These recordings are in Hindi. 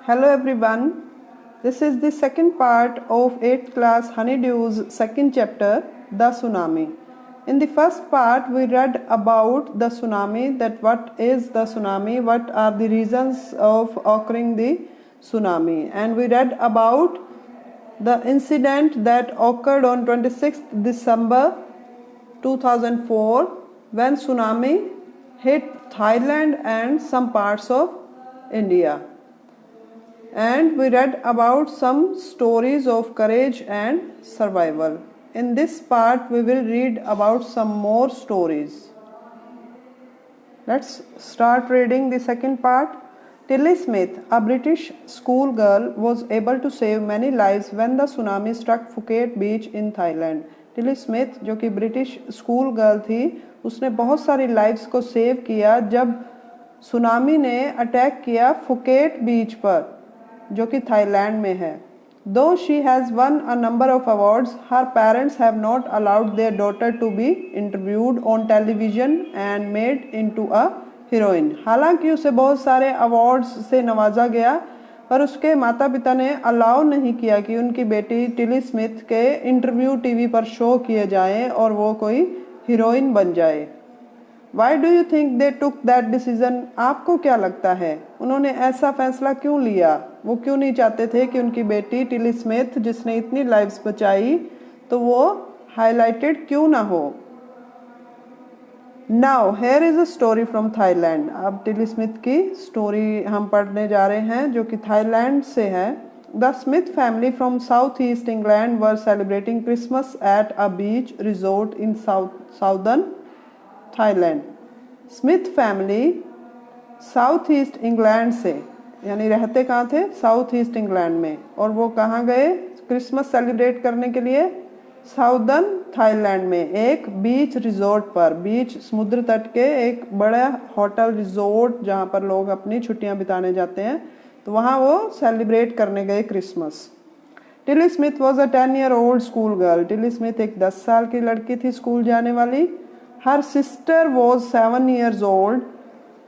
Hello everyone, this is the second part of 8th class Honeydew's second chapter, The Tsunami. In the first part, we read about the tsunami, that what is the tsunami, what are the reasons of occurring the tsunami, and we read about the incident that occurred on 26th December 2004 when tsunami hit Thailand and some parts of India. And we read about some stories of courage and survival. In this part, we will read about some more stories. Let's start reading the second part. Tilly Smith, a British schoolgirl, was able to save many lives when the tsunami struck Phuket beach in Thailand. Tilly Smith जो कि ब्रिटिश स्कूल गर्ल थी, उसने बहुत सारी लाइव्स को सेव किया जब सुनामी ने अटैक किया फुकेट बीच पर, जो कि थाईलैंड में है. Though she has won a number of awards, her parents have not allowed their daughter to be interviewed on television and made into a heroine. हालांकि उसे बहुत सारे अवार्ड्स से नवाजा गया, पर उसके माता पिता ने अलाउ नहीं किया कि उनकी बेटी टिली स्मिथ के इंटरव्यू टीवी पर शो किए जाएं और वो कोई हीरोइन बन जाए. Why do you think they took that decision? आपको क्या लगता है उन्होंने ऐसा फैसला क्यों लिया? वो क्यों नहीं चाहते थे कि उनकी बेटी टिली स्मिथ, जिसने इतनी लाइव्स बचाई, तो वो हाईलाइटेड क्यों ना हो? Now here is a story from Thailand. अब टिली स्मिथ की स्टोरी हम पढ़ने जा रहे हैं जो कि थाईलैंड से है. The Smith family from Southeast England were celebrating Christmas at a beach resort in southern Thailand. Smith family south east England से, यानी रहते कहाँ थे? साउथ ईस्ट इंग्लैंड में. और वो कहाँ गए क्रिसमस सेलिब्रेट करने के लिए? साउदर्न थाईलैंड में एक बीच रिजोर्ट पर. बीच समुद्र तट के एक बड़ा होटल रिजोर्ट जहाँ पर लोग अपनी छुट्टियाँ बिताने जाते हैं, तो वहाँ वो सेलिब्रेट करने गए Christmas. Tilly Smith was a 10-year-old school girl. Tilly Smith एक 10 साल की लड़की थी स्कूल जाने वाली. Her sister was 7 years old.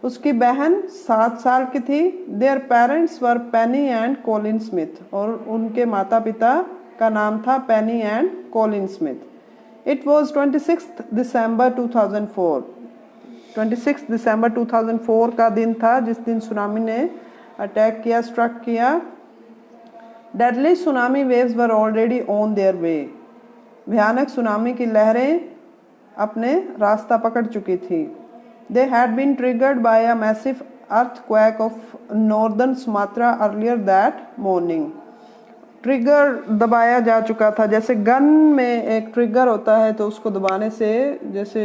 उसकी बहन 7 साल की थी. Their parents were Penny and Colin Smith. और उनके माता पिता का नाम था Penny and Colin Smith. It was 26 दिसंबर 2004. 26 दिसंबर 2004 का दिन था जिस दिन सुनामी ने अटैक किया, स्ट्रक किया. Deadly tsunami waves were already on their way. भयानक सुनामी की लहरें अपने रास्ता पकड़ चुकी थी. They had been triggered by a massive earthquake of northern Sumatra earlier that morning. Trigger दबाया जा चुका था. जैसे गन में एक ट्रिगर होता है तो उसको दबाने से जैसे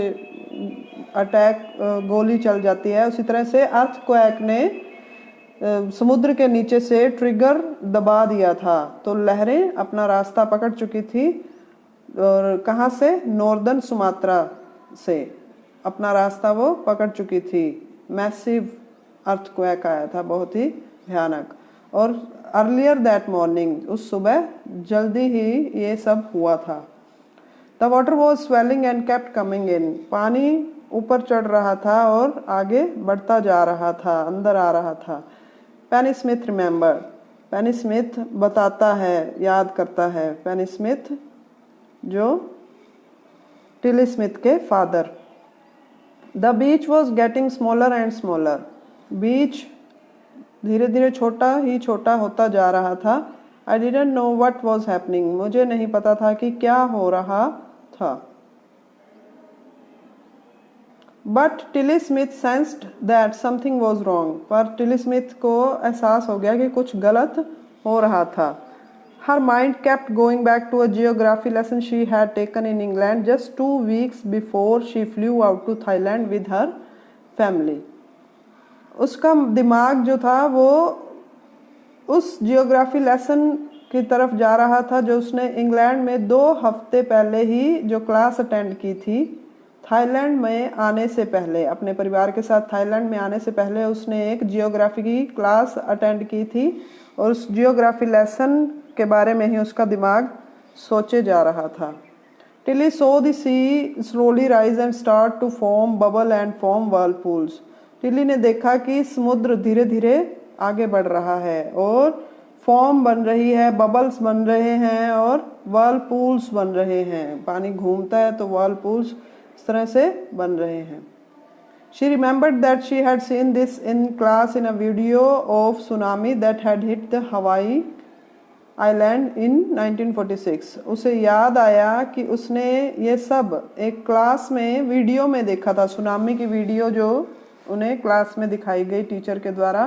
अटैक गोली चल जाती है, उसी तरह से अर्थक्वेक ने समुद्र के नीचे से ट्रिगर दबा दिया था. तो लहरें अपना रास्ता पकड़ चुकी थी. और कहाँ से? नॉर्दर्न सुमात्रा से अपना रास्ता वो पकड़ चुकी थी. मैसिव अर्थक्वेक आया था, बहुत ही भयानक. और अर्लियर दैट मॉर्निंग, उस सुबह जल्दी ही ये सब हुआ था. The water was swelling and kept coming in. पानी ऊपर चढ़ रहा था और आगे बढ़ता जा रहा था, अंदर आ रहा था. Penny Smith remember. Penny Smith बताता है, याद करता है. पेनी स्मिथ जो टिली स्मिथ के father. The beach was getting smaller and smaller. Beach धीरे धीरे छोटा ही छोटा होता जा रहा था. I didn't know what was happening. मुझे नहीं पता था कि क्या हो रहा था. But Tilly Smith sensed that something was wrong. पर टिली स्मिथ को एहसास हो गया कि कुछ गलत हो रहा था. Her mind kept going back to a geography lesson she had taken in England just 2 weeks before she flew out to Thailand with her family. उसका दिमाग जो था वो उस जियोग्राफी लेसन की तरफ जा रहा था जो उसने इंग्लैंड में 2 हफ्ते पहले ही जो क्लास अटेंड की थी. थाईलैंड में आने से पहले, अपने परिवार के साथ थाईलैंड में आने से पहले उसने एक जियोग्राफी की क्लास अटेंड की थी. और उस जियोग्राफी लेसन के बारे में ही उसका दिमाग सोचे जा रहा था. Tilly saw the sea slowly rise and start to form bubble and form whirlpools. Tilly ने देखा कि समुद्र धीरे धीरे आगे बढ़ रहा है और फॉर्म बन रही है, बबल्स बन रहे हैं और वर्लपूल्स बन रहे हैं। पानी घूमता है तो वर्लपूल्स इस तरह से बन रहे हैं। She remembered that she had seen this in class in a video of tsunami that had hit the Hawaii Island in 1946। उसे याद आया कि उसने ये सब एक क्लास में वीडियो में देखा था, सुनामी की वीडियो जो उन्हें क्लास में दिखाई गई टीचर के द्वारा।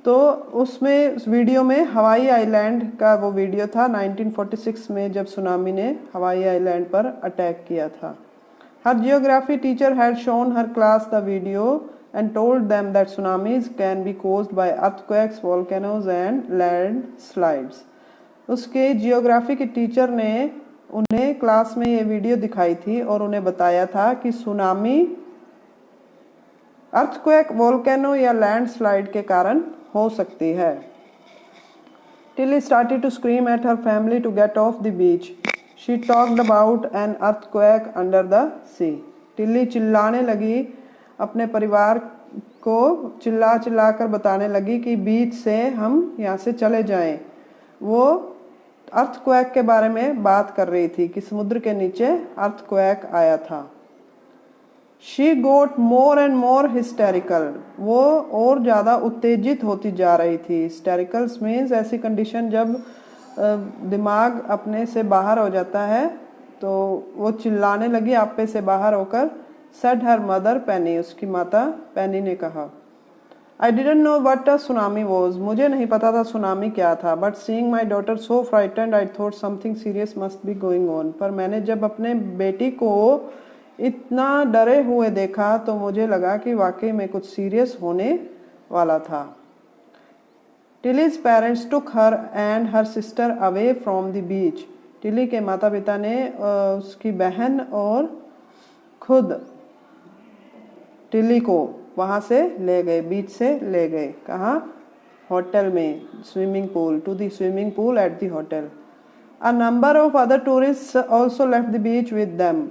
तो उसमें उस वीडियो में हवाई आइलैंड का वो वीडियो था 1946 में, जब सुनामी ने हवाई आइलैंड पर अटैक किया था। Her geography teacher had shown her class the video and told them that tsunamis can be caused by earthquakes, volcanoes and landslides। उसके जियोग्राफी के टीचर ने उन्हें क्लास में ये वीडियो दिखाई थी और उन्हें बताया था कि सुनामी अर्थक्वेक, वोल्केनो या लैंडस्लाइड के कारण हो सकती है। Tilly started to scream at her family to get off the beach। She talked about an earthquake under the sea। टिल्ली चिल्लाने लगी, अपने परिवार को चिल्ला चिल्ला कर बताने लगी कि बीच से हम यहाँ से चले जाएं। वो अर्थक्वेक के बारे में बात कर रही थी कि समुद्र के नीचे अर्थक्वेक आया था। She got more and more hysterical। वो और ज़्यादा उत्तेजित होती जा रही थी। Hysterical means ऐसी कंडीशन जब दिमाग अपने से बाहर हो जाता है। तो वो चिल्लाने लगी आपे से बाहर होकर। Said her mother Penny। उसकी माता पेनी ने कहा, I didn't know what a tsunami was। मुझे नहीं पता था सुनामी क्या था। But seeing my daughter so frightened, I thought something serious must be going on। पर मैंने जब अपने बेटी को इतना डरे हुए देखा तो मुझे लगा कि वाकई में कुछ सीरियस होने वाला था। Tilly's parents took her and her sister away from the beach। Tilly के माता पिता ने उसकी बहन और खुद टिली को वहाँ से ले गए, बीच से ले गए। कहाँ? होटल में, swimming pool, to the swimming pool at the hotel. A number of other tourists also left the beach with them।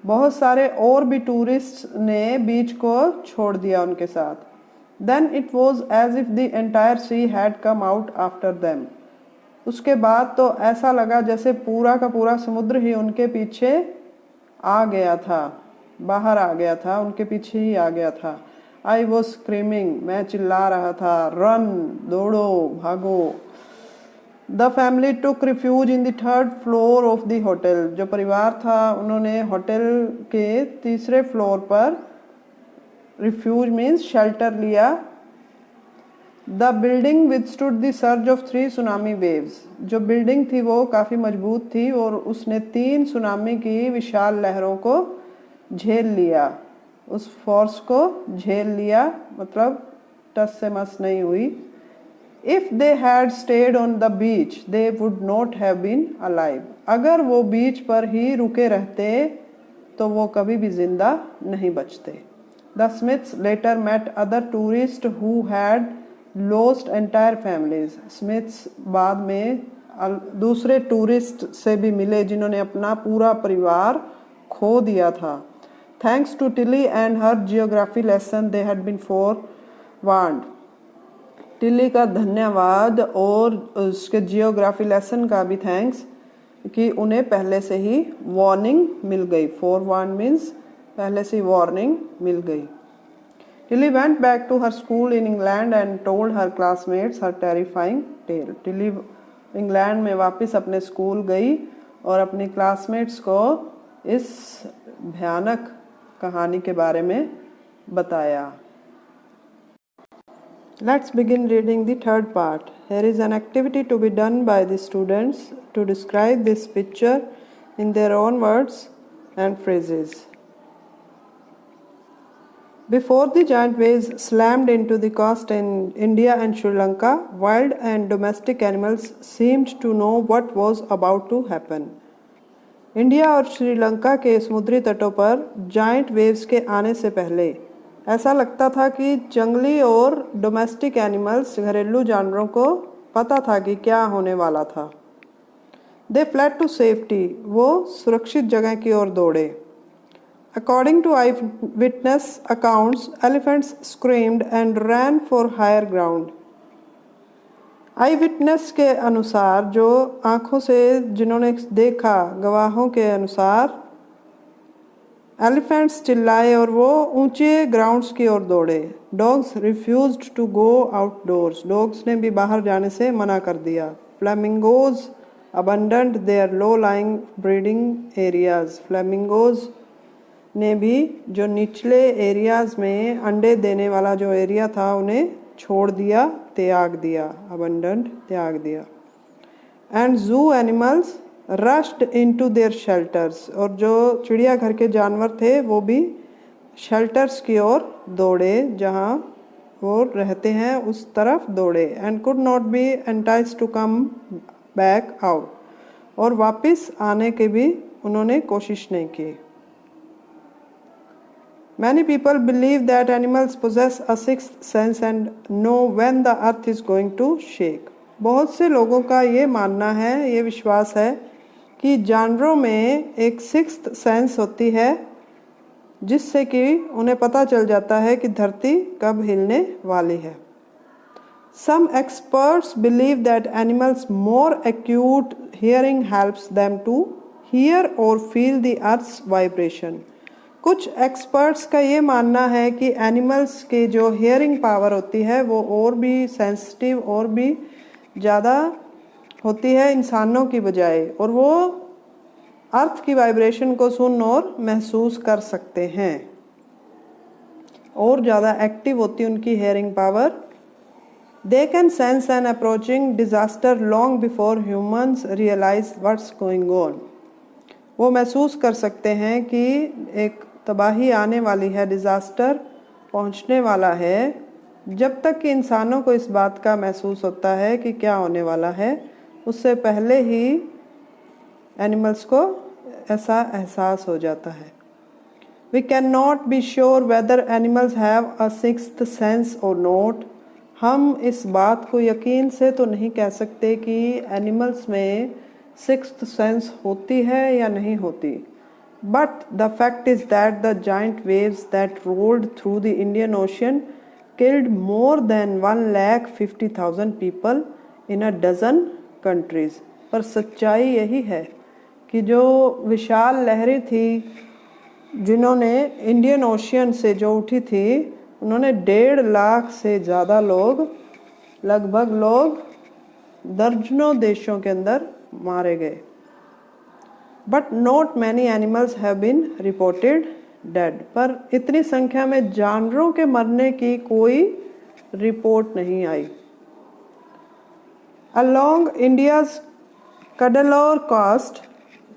बहुत सारे और भी टूरिस्ट ने बीच को छोड़ दिया उनके साथ। Then it was as if the entire sea had come out after them। उसके बाद तो ऐसा लगा जैसे पूरा का पूरा समुद्र ही उनके पीछे आ गया था, बाहर आ गया था, उनके पीछे ही आ गया था। I was screaming। मैं चिल्ला रहा था, run, दौड़ो, भागो। The family took refuge in the third floor of the hotel। जो परिवार था उन्होंने होटल के तीसरे फ्लोर पर रिफ्यूज मीन्स शेल्टर लिया। The building withstood the surge of 3 tsunami waves. जो बिल्डिंग थी वो काफ़ी मजबूत थी और उसने 3 सुनामी की विशाल लहरों को झेल लिया। उस फोर्स को झेल लिया मतलब टस से मस नहीं हुई। If they had stayed on the beach they would not have been alive. अगर वो बीच पर ही रुके रहते तो वो कभी भी जिंदा नहीं बचते। The Smiths later met other tourists who had lost entire families। Smiths बाद में दूसरे टूरिस्ट से भी मिले जिन्होंने अपना पूरा परिवार खो दिया था। Thanks to Tilly and her geography lesson they had been forewarned। Tilly का धन्यवाद और उसके जियोग्राफी लेसन का भी थैंक्स कि उन्हें पहले से ही वार्निंग मिल गई। forewarned means पहले से वार्निंग मिल गई। Tilly went back to her school in England and told her classmates her terrifying tale। Tilly England में वापस अपने स्कूल गई और अपनी क्लासमेट्स को इस भयानक कहानी के बारे में बताया। Let's begin reading the third part। Here is an activity to be done by the students to describe this picture in their own words and phrases। Before the giant waves slammed into the coast in India and Sri Lanka, wild and domestic animals seemed to know what was about to happen। India और श्रीलंका के समुद्री तटों पर जाइंट वेव्स के आने से पहले ऐसा लगता था कि जंगली और डोमेस्टिक एनिमल्स, घरेलू जानवरों को पता था कि क्या होने वाला था। They fled to safety। वो सुरक्षित जगह की ओर दौड़े। According to eyewitness accounts, elephants screamed and ran for higher ground. I witness के अनुसार, जो आंखों से जिन्होंने देखा, गवाहों के अनुसार एलिफेंट्स चिल्लाए और वो ऊंचे ग्राउंड्स की ओर दौड़े. Dogs refused to go outdoors. Dogs ने भी बाहर जाने से मना कर दिया. Flamingos abundant there low lying breeding areas. Flamingos ने भी जो निचले एरियाज में अंडे देने वाला जो एरिया था उन्हें छोड़ दिया, त्याग दिया. अबंडेंट, त्याग दिया. एंड जू animals rushed into their shelters. और जो चिड़ियाघर के जानवर थे वो भी शेल्टर्स की ओर दौड़े, जहाँ वो रहते हैं उस तरफ दौड़े. And could not be enticed to come back out. और वापस आने की भी उन्होंने कोशिश नहीं की. Many people believe that animals possess a sixth sense and know when the earth is going to shake. बहुत से लोगों का ये मानना है, ये विश्वास है कि जानवरों में एक सिक्स्थ सेंस होती है जिससे कि उन्हें पता चल जाता है कि धरती कब हिलने वाली है. Some experts believe that animals' more acute hearing helps them to hear or feel the earth's vibration. कुछ एक्सपर्ट्स का ये मानना है कि एनिमल्स की जो हियरिंग पावर होती है वो और भी सेंसिटिव और भी ज़्यादा होती है इंसानों की बजाय, और वो अर्थ की वाइब्रेशन को सुन और महसूस कर सकते हैं. और ज़्यादा एक्टिव होती है उनकी hearing power. They can sense an approaching disaster long before humans realize what's going on. वो महसूस कर सकते हैं कि एक तबाही आने वाली है, डिज़ास्टर पहुंचने वाला है, जब तक कि इंसानों को इस बात का महसूस होता है कि क्या होने वाला है, उससे पहले ही एनिमल्स को ऐसा एहसास हो जाता है. We can not be sure whether animals have a sixth sense or not. हम इस बात को यकीन से तो नहीं कह सकते कि एनिमल्स में सिक्स्थ सेंस होती है या नहीं होती. But the fact is that the giant waves that rolled through the Indian Ocean killed more than 1,50,000 people in a dozen countries. पर सच्चाई यही है कि जो विशाल लहरें थी जिन्होंने इंडियन ओशियन से जो उठी थी, उन्होंने 1.5 लाख से ज़्यादा लोग, लगभग लोग दर्जनों देशों के अंदर मारे गए. But not many animals have been reported dead. पर इतनी संख्या में जानवरों के मरने की कोई रिपोर्ट नहीं आई. Along India's Cuddalore coast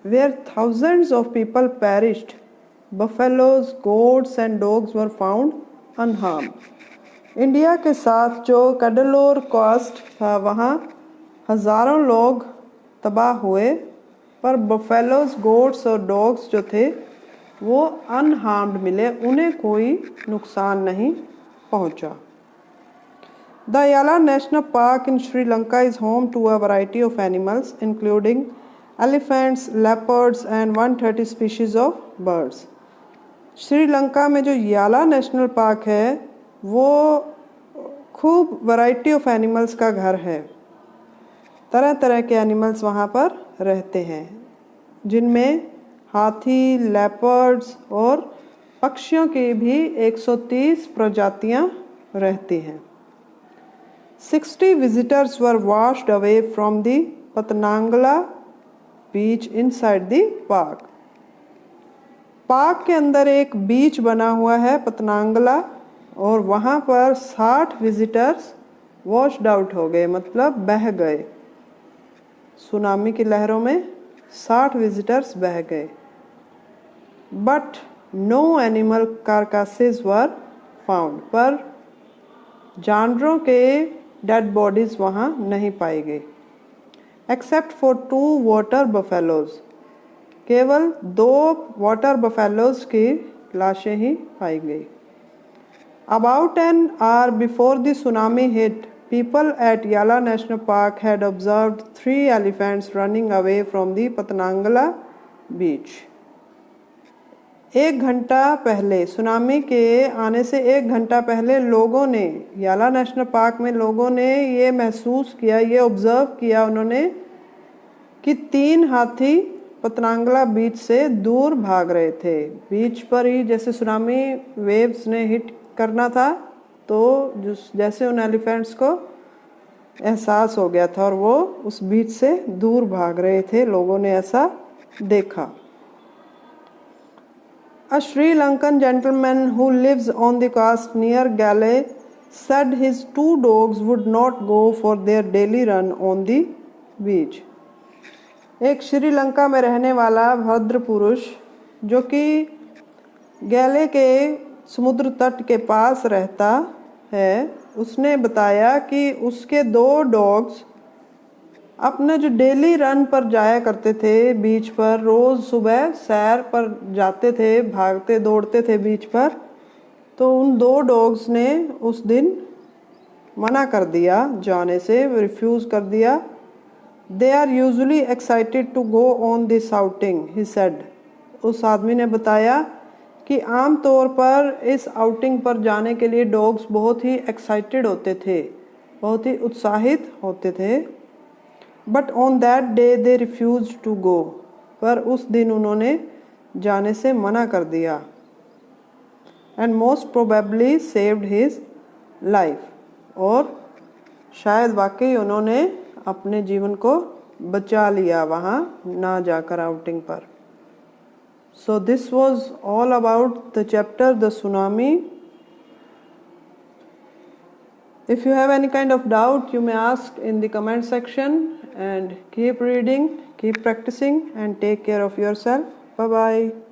where thousands of people perished, buffaloes, goats and dogs were found unharmed. India के साथ जो कडलोर कोस्ट था वहाँ हज़ारों लोग तबाह हुए, पर बफेलोज, गोट्स और डॉग्स जो थे वो अनहार्म्ड मिले, उन्हें कोई नुकसान नहीं पहुंचा. The Yala national park in Sri Lanka is home to a variety of animals including elephants, leopards and 130 species of birds. Sri Lanka में जो याला नेशनल पार्क है वो खूब वैरायटी ऑफ एनिमल्स का घर है. तरह तरह के एनिमल्स वहाँ पर रहते हैं, जिनमें हाथी, लेपर्ड्स और पक्षियों की भी 130 प्रजातियां रहती हैं. 60 visitors were washed away from the Patnangala beach inside the park. Park के अंदर एक बीच बना हुआ है पतनांगला, और वहाँ पर 60 विजिटर्स वॉश्ड आउट हो गए, मतलब बह गए. सुनामी की लहरों में 60 विजिटर्स बह गए. But no animal carcasses were found. पर जानवरों के डेड बॉडीज वहाँ नहीं पाई गई. Except for 2 water buffaloes. केवल 2 वाटर बफेलोज की लाशें ही पाई गई. About an hour before the tsunami hit, people at Yala National Park had observed 3 elephants running away from the Patnangala beach. एक घंटा पहले, सुनामी के आने से एक घंटा पहले लोगों ने, याला नेशनल पार्क में लोगों ने ये महसूस किया, ये ऑब्जर्व किया उन्होंने कि 3 हाथी पतनांगला बीच से दूर भाग रहे थे। बीच पर ही जैसे सुनामी वेव्स ने हिट करना था, तो जैसे उन एलिफेंट्स को एहसास हो गया था और वो उस बीच से दूर भाग रहे थे, लोगों ने ऐसा देखा। A Sri Lankan gentleman who lives on the coast near Galle said his 2 dogs would not go for their daily run on the beach. एक श्रीलंका में रहने वाला भद्र पुरुष जो कि गैले के समुद्र तट के पास रहता है, उसने बताया कि उसके 2 डॉग्स अपने जो डेली रन पर जाया करते थे बीच पर, रोज़ सुबह सैर पर जाते थे, भागते दौड़ते थे बीच पर, तो उन 2 डॉग्स ने उस दिन मना कर दिया जाने से, रिफ्यूज़ कर दिया। They are usually excited to go on this outing, he said. उस आदमी ने बताया कि आम तौर पर इस आउटिंग पर जाने के लिए डॉग्स बहुत ही एक्साइटेड होते थे, बहुत ही उत्साहित होते थे। But on that day they refuse to go, पर उस दिन उन्होंने जाने से मना कर दिया। And most probably saved his life, और शायद वाकई उन्होंने अपने जीवन को बचा लिया वहाँ ना जाकर आउटिंग पर। So this was all about the chapter the tsunami. If you have any kind of doubt, you may ask in the comment section, and keep reading, keep practicing, and take care of yourself. Bye bye.